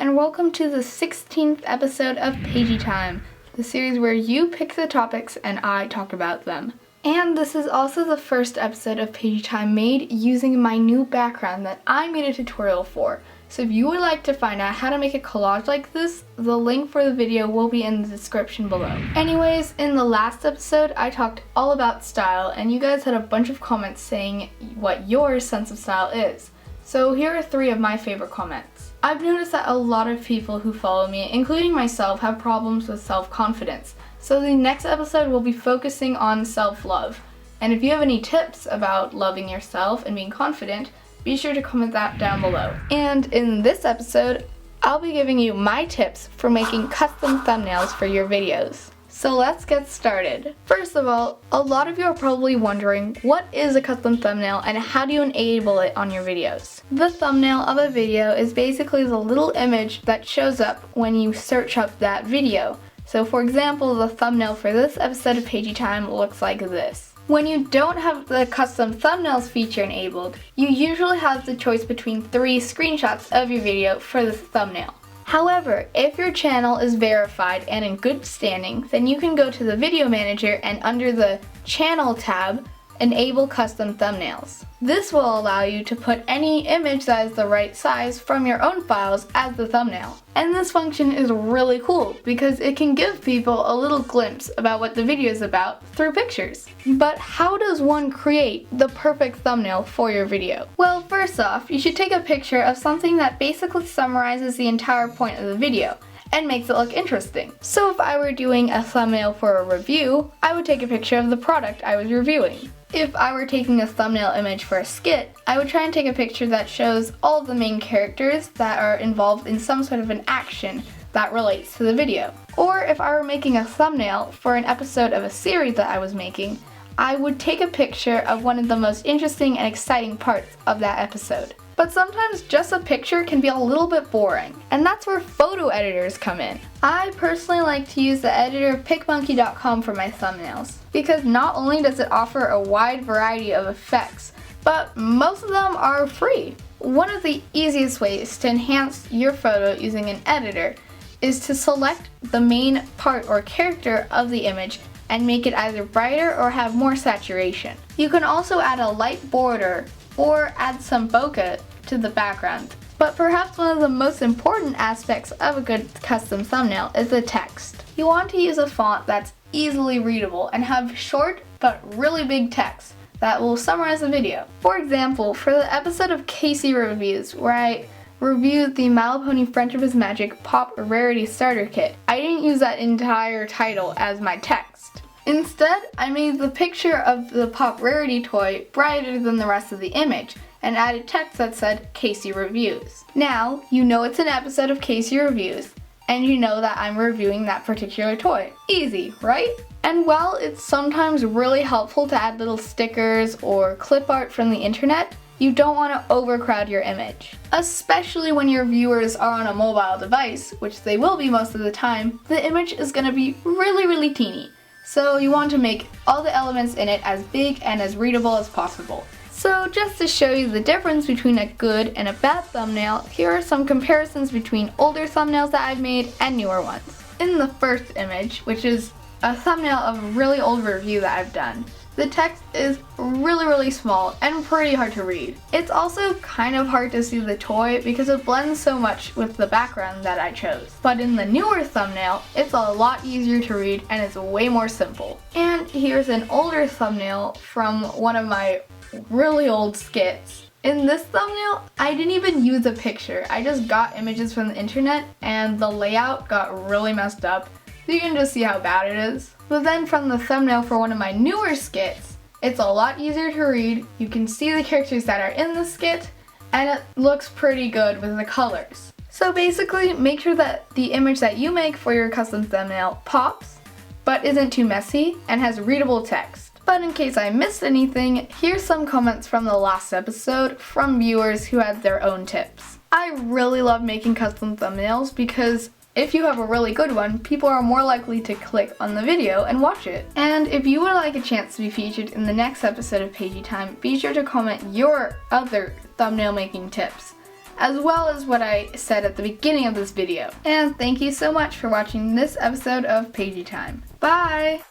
and welcome to the 16th episode of PAGIE Time, the series where you pick the topics and I talk about them. And this is also the first episode of PAGIE Time made using my new background that I made a tutorial for. So if you would like to find out how to make a collage like this, the link for the video will be in the description below. Anyways, in the last episode, I talked all about style, and you guys had a bunch of comments saying what your sense of style is. So here are 3 of my favorite comments. I've noticed that a lot of people who follow me, including myself, have problems with self-confidence. So the next episode will be focusing on self-love. And if you have any tips about loving yourself and being confident, be sure to comment that down below. And in this episode, I'll be giving you my tips for making custom thumbnails for your videos. So let's get started. First of all, a lot of you are probably wondering, what is a custom thumbnail and how do you enable it on your videos? The thumbnail of a video is basically the little image that shows up when you search up that video. So for example, the thumbnail for this episode of PAGIE Time looks like this. When you don't have the custom thumbnails feature enabled, you usually have the choice between 3 screenshots of your video for the thumbnail. However, if your channel is verified and in good standing, then you can go to the video manager and under the channel tab, enable custom thumbnails. This will allow you to put any image that is the right size from your own files as the thumbnail. And this function is really cool because it can give people a little glimpse about what the video is about through pictures. But how does one create the perfect thumbnail for your video? Well, first off, you should take a picture of something that basically summarizes the entire point of the video and makes it look interesting. So if I were doing a thumbnail for a review, I would take a picture of the product I was reviewing. If I were taking a thumbnail image for a skit, I would try and take a picture that shows all of the main characters that are involved in some sort of an action that relates to the video. Or if I were making a thumbnail for an episode of a series that I was making, I would take a picture of one of the most interesting and exciting parts of that episode. But sometimes just a picture can be a little bit boring, and that's where photo editors come in. I personally like to use the editor PicMonkey.com for my thumbnails, because not only does it offer a wide variety of effects, but most of them are free. One of the easiest ways to enhance your photo using an editor is to select the main part or character of the image and make it either brighter or have more saturation. You can also add a light border or add some bokeh to the background. But perhaps one of the most important aspects of a good custom thumbnail is the text. You want to use a font that's easily readable and have short but really big text that will summarize the video. For example, for the episode of Casey Reviews, where I reviewed the My Little Pony Friendship is Magic Pop Rarity Starter Kit, I didn't use that entire title as my text. Instead, I made the picture of the Pop Rarity toy brighter than the rest of the image and added text that said Casey Reviews. Now, you know it's an episode of Casey Reviews, and you know that I'm reviewing that particular toy. Easy, right? And while it's sometimes really helpful to add little stickers or clip art from the internet, you don't want to overcrowd your image. Especially when your viewers are on a mobile device, which they will be most of the time, the image is going to be really teeny. So you want to make all the elements in it as big and as readable as possible. So just to show you the difference between a good and a bad thumbnail, here are some comparisons between older thumbnails that I've made and newer ones. In the first image, which is a thumbnail of a really old review that I've done, the text is really small and pretty hard to read. It's also kind of hard to see the toy because it blends so much with the background that I chose. But in the newer thumbnail, it's a lot easier to read and it's way more simple. And here's an older thumbnail from one of my really old skits. In this thumbnail, I didn't even use a picture. I just got images from the internet and the layout got really messed up. So you can just see how bad it is. But then from the thumbnail for one of my newer skits, it's a lot easier to read, you can see the characters that are in the skit, and it looks pretty good with the colors. So basically, make sure that the image that you make for your custom thumbnail pops, but isn't too messy, and has readable text. But in case I missed anything, here's some comments from the last episode from viewers who had their own tips. I really love making custom thumbnails because if you have a really good one, people are more likely to click on the video and watch it. And if you would like a chance to be featured in the next episode of PAGIE Time, be sure to comment your other thumbnail making tips. as well as what I said at the beginning of this video. And thank you so much for watching this episode of PAGIE Time. Bye!